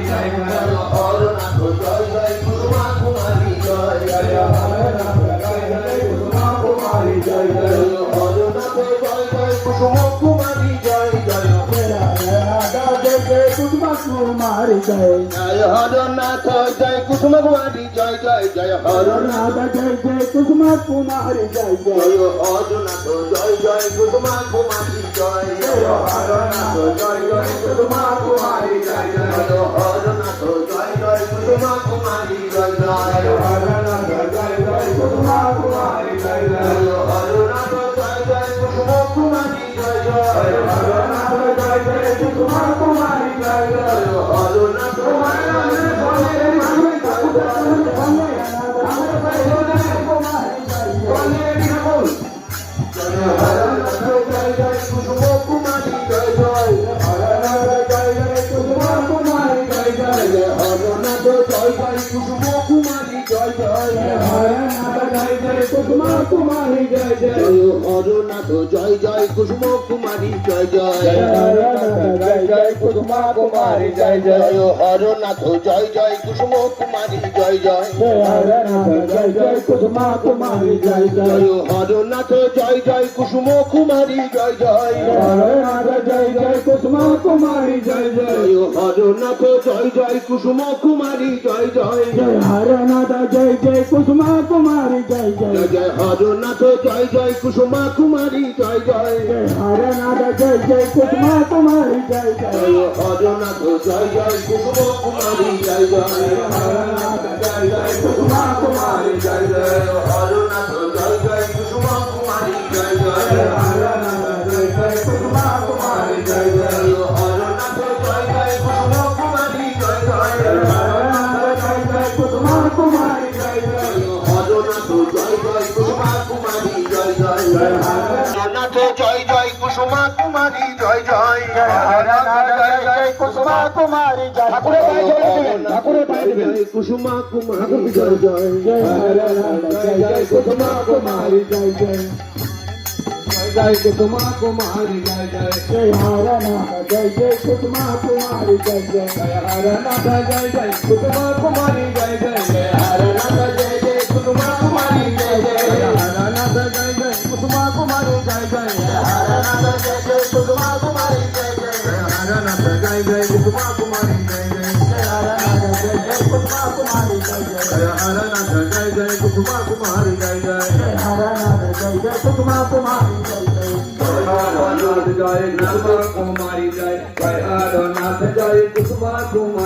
জয় হরনাথ জয় জয় কুসুমা কুমারী জয় জয় হরনাথ জয় জয় কুসুমা কুমারী জয় জয় হরনাথ জয় জয় কুসুমা কুমারী জয় জয় কুসুমা কুমারী জয় জয় হরনাথ জয় কুসুমা কুমারী জয় জয় জয় হরনাথ জয় জয় কুসুমা কুমারী জয় জয় হরনাথ জয় জয় কুসুমা কুমারী জয় জয় হরনাথ জয় জয় কুসুমা কুমারী জয় জয় হরনাথ জয় জয় কুসুমা কুমারী জয় জয় হরনাথ জয় জয় কুসুমা কুমারী জয় জয় হরনাথ জয় জয় কুসুমা কুমারী জয় জয় হরনাথ জয় জয় কুসুমা কুমারী জয় জয় হরনাথ কুসুমা কুমারী জয় জয় হরনাথ জয় জয় কুসুমা কুমারী জয় জয় জয় জয় কুসুমা কুমারী জয় জয় হরনাথ জয় জয় কুসুমা কুমারী জয় জয় হরনাথ জয় জয় কুসুমা কুমারী জয় জয় হরনাথ জয় জয় কুসুমা কুমারী জয় জয় হরনাথ জয় জয় কুসুমা কুমারী জয় জয় হরনাথ জয় জয় কুসুমা কুমারী জয় জয় হরনাথ জয় জয় কুসুমা কুমারী জয় জয় জয় হরনাথ জয় জয় কুসুমা কুমারী জয় জয় হরনাথ জয় জয় কুসুমা কুমারী জয় জয় হরনাথ জয় জয় কুসুমা কুমারী জয় জয় হরনাথ জয় জয় কুসুমা কুমারী জয় জয় হরনাথ জয় জয় কুসুমা কুমারী জয় জয় হরনাথ জয় জয় কুসুমা কুমারী জয় জয় হরনাথ জয় জয় কুসুমা কুমারী জয় জয় হরনাথ জয় জয় কুসুমা কুমারী জয় জয় হরনাথ জয় জয় কুসুমা কুমারী জয় জয় হরনাথ জয় জয় কুসুমা কুমারী জয় জয় হরনাথ জয় জয় কুসুমা কুমারী জয় ঠাকুরের পায়ে দিবেন কুসুমা কুমারী জয় জয় হরনাথ জয় জয় কুসুমা কুমারী জয় জয় জয় কুসুমা কুমারী জয় জয় জয় হরনাথ জয় জয় কুসুমা কুমারী জয় জয় জয় হরনাথ জয় জয় কুসুমা কুমারী জয় জয় জয় হরনাথ জয় জয় কুসুমা কুমারী জয় জয় হরনাথ জয় জয় কুসুমা কুমারী জয় জয় হরনাথ জয় জয় কুসুমা কুমারী জয় জয় হরনাথ জয় জয় কুসুমা কুমারী জয় জয় হরনাথ জয় জয় কুসুমা কুমারী জয় জয় হরনাথ জয় জয় কুসুমা কুমারী জয় জয় হরনাথ জয় জয় কুসুমা কুমারী জয় জয় হরনাথ জয় কুসুমা কুমারী জয় জয় হরনাথ জয় কুসুমা কুমারী